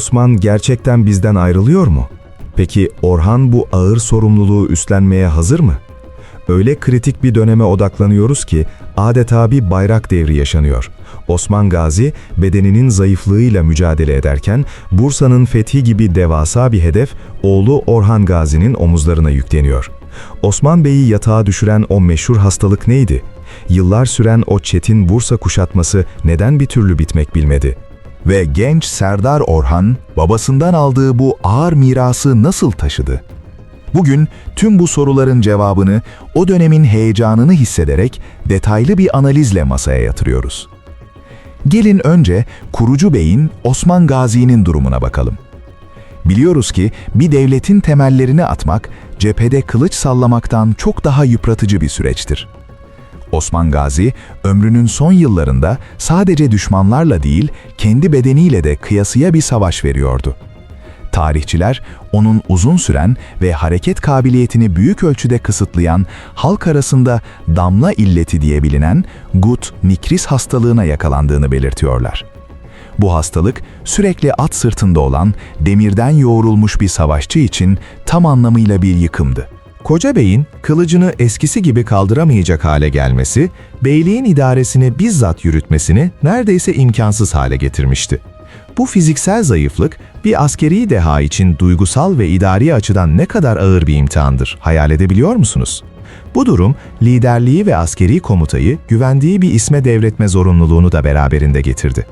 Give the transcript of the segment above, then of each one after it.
Osman gerçekten bizden ayrılıyor mu? Peki Orhan bu ağır sorumluluğu üstlenmeye hazır mı? Öyle kritik bir döneme odaklanıyoruz ki adeta bir bayrak devri yaşanıyor. Osman Gazi bedeninin zayıflığıyla mücadele ederken Bursa'nın fethi gibi devasa bir hedef oğlu Orhan Gazi'nin omuzlarına yükleniyor. Osman Bey'i yatağa düşüren o meşhur hastalık neydi? Yıllar süren o çetin Bursa kuşatması neden bir türlü bitmek bilmedi? Ve genç Serdar Orhan, babasından aldığı bu ağır mirası nasıl taşıdı? Bugün tüm bu soruların cevabını, o dönemin heyecanını hissederek detaylı bir analizle masaya yatırıyoruz. Gelin önce kurucu beyin Osman Gazi'nin durumuna bakalım. Biliyoruz ki bir devletin temellerini atmak, cephede kılıç sallamaktan çok daha yıpratıcı bir süreçtir. Osman Gazi, ömrünün son yıllarında sadece düşmanlarla değil, kendi bedeniyle de kıyasıya bir savaş veriyordu. Tarihçiler, onun uzun süren ve hareket kabiliyetini büyük ölçüde kısıtlayan, halk arasında damla illeti diye bilinen Gut-Nikris hastalığına yakalandığını belirtiyorlar. Bu hastalık, sürekli at sırtında olan, demirden yoğrulmuş bir savaşçı için tam anlamıyla bir yıkımdı. Koca Bey'in kılıcını eskisi gibi kaldıramayacak hale gelmesi, beyliğin idaresini bizzat yürütmesini neredeyse imkansız hale getirmişti. Bu fiziksel zayıflık, bir askeri deha için duygusal ve idari açıdan ne kadar ağır bir imtihandır, hayal edebiliyor musunuz? Bu durum, liderliği ve askeri komutayı güvendiği bir isme devretme zorunluluğunu da beraberinde getirdi.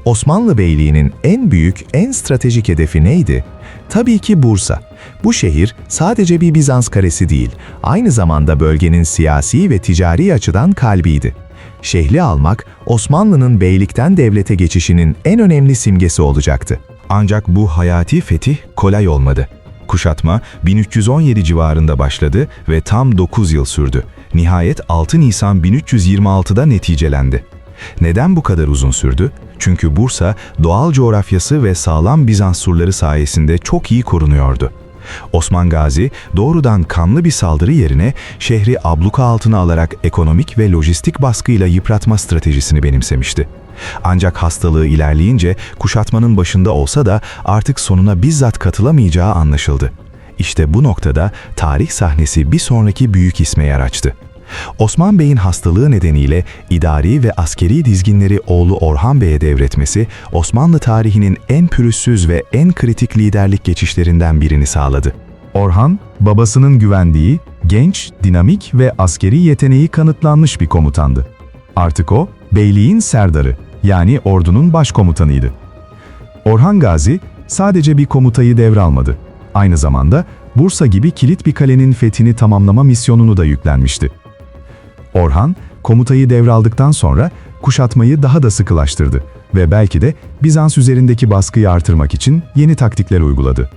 Osmanlı Beyliği'nin en büyük, en stratejik hedefi neydi? Tabii ki Bursa. Bu şehir sadece bir Bizans kalesi değil, aynı zamanda bölgenin siyasi ve ticari açıdan kalbiydi. Şehri almak, Osmanlı'nın beylikten devlete geçişinin en önemli simgesi olacaktı. Ancak bu hayati fetih kolay olmadı. Kuşatma 1317 civarında başladı ve tam 9 yıl sürdü. Nihayet 6 Nisan 1326'da neticelendi. Neden bu kadar uzun sürdü? Çünkü Bursa, doğal coğrafyası ve sağlam Bizans surları sayesinde çok iyi korunuyordu. Osman Gazi, doğrudan kanlı bir saldırı yerine şehri abluka altına alarak ekonomik ve lojistik baskıyla yıpratma stratejisini benimsemişti. Ancak hastalığı ilerleyince kuşatmanın başında olsa da artık sonuna bizzat katılamayacağı anlaşıldı. İşte bu noktada tarih sahnesi bir sonraki büyük isme yer açtı. Osman Bey'in hastalığı nedeniyle idari ve askeri dizginleri oğlu Orhan Bey'e devretmesi, Osmanlı tarihinin en pürüzsüz ve en kritik liderlik geçişlerinden birini sağladı. Orhan, babasının güvendiği, genç, dinamik ve askeri yeteneği kanıtlanmış bir komutandı. Artık o, beyliğin serdarı, yani ordunun başkomutanıydı. Orhan Gazi, sadece bir komutayı devralmadı. Aynı zamanda, Bursa gibi kilit bir kalenin fethini tamamlama misyonunu da yüklenmişti. Orhan, komutayı devraldıktan sonra kuşatmayı daha da sıkılaştırdı ve belki de Bizans üzerindeki baskıyı artırmak için yeni taktikler uyguladı.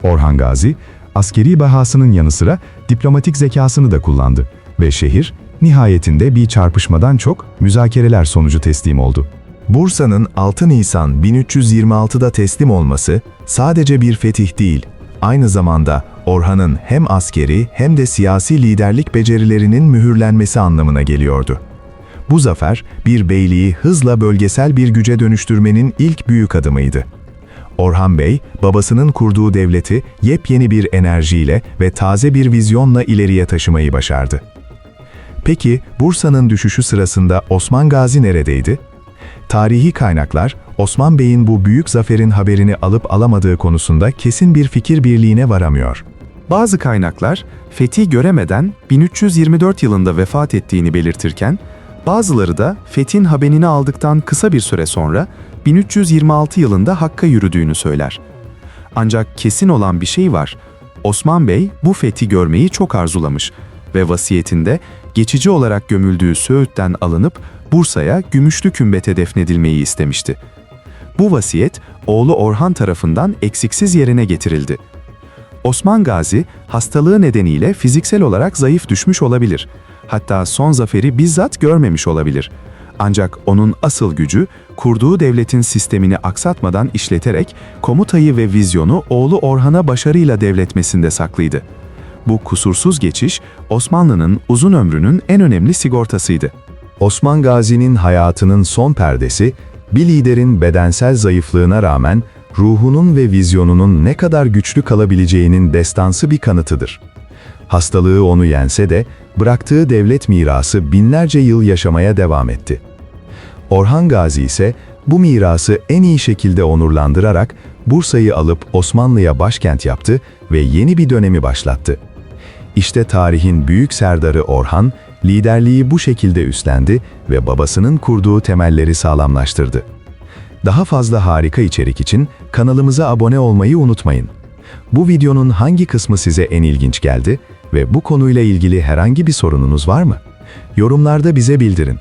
Orhan Gazi, askeri bahasının yanı sıra diplomatik zekasını da kullandı ve şehir, nihayetinde bir çarpışmadan çok müzakereler sonucu teslim oldu. Bursa'nın 6 Nisan 1326'da teslim olması sadece bir fetih değil, aynı zamanda Orhan'ın hem askeri hem de siyasi liderlik becerilerinin mühürlenmesi anlamına geliyordu. Bu zafer, bir beyliği hızla bölgesel bir güce dönüştürmenin ilk büyük adımıydı. Orhan Bey, babasının kurduğu devleti yepyeni bir enerjiyle ve taze bir vizyonla ileriye taşımayı başardı. Peki, Bursa'nın düşüşü sırasında Osman Gazi neredeydi? Tarihi kaynaklar, Osman Bey'in bu büyük zaferin haberini alıp alamadığı konusunda kesin bir fikir birliğine varamıyor. Bazı kaynaklar, fethi göremeden 1324 yılında vefat ettiğini belirtirken, bazıları da fethin haberini aldıktan kısa bir süre sonra 1326 yılında Hakk'a yürüdüğünü söyler. Ancak kesin olan bir şey var. Osman Bey bu fethi görmeyi çok arzulamış ve vasiyetinde geçici olarak gömüldüğü Söğüt'ten alınıp Bursa'ya Gümüşlü Kümbet'e defnedilmeyi istemişti. Bu vasiyet oğlu Orhan tarafından eksiksiz yerine getirildi. Osman Gazi, hastalığı nedeniyle fiziksel olarak zayıf düşmüş olabilir. Hatta son zaferi bizzat görmemiş olabilir. Ancak onun asıl gücü, kurduğu devletin sistemini aksatmadan işleterek komutayı ve vizyonu oğlu Orhan'a başarıyla devretmesinde saklıydı. Bu kusursuz geçiş, Osmanlı'nın uzun ömrünün en önemli sigortasıydı. Osman Gazi'nin hayatının son perdesi, bir liderin bedensel zayıflığına rağmen ruhunun ve vizyonunun ne kadar güçlü kalabileceğinin destansı bir kanıtıdır. Hastalığı onu yense de bıraktığı devlet mirası binlerce yıl yaşamaya devam etti. Orhan Gazi ise bu mirası en iyi şekilde onurlandırarak Bursa'yı alıp Osmanlı'ya başkent yaptı ve yeni bir dönemi başlattı. İşte tarihin büyük serdarı Orhan, liderliği bu şekilde üstlendi ve babasının kurduğu temelleri sağlamlaştırdı. Daha fazla harika içerik için kanalımıza abone olmayı unutmayın. Bu videonun hangi kısmı size en ilginç geldi ve bu konuyla ilgili herhangi bir sorununuz var mı? Yorumlarda bize bildirin.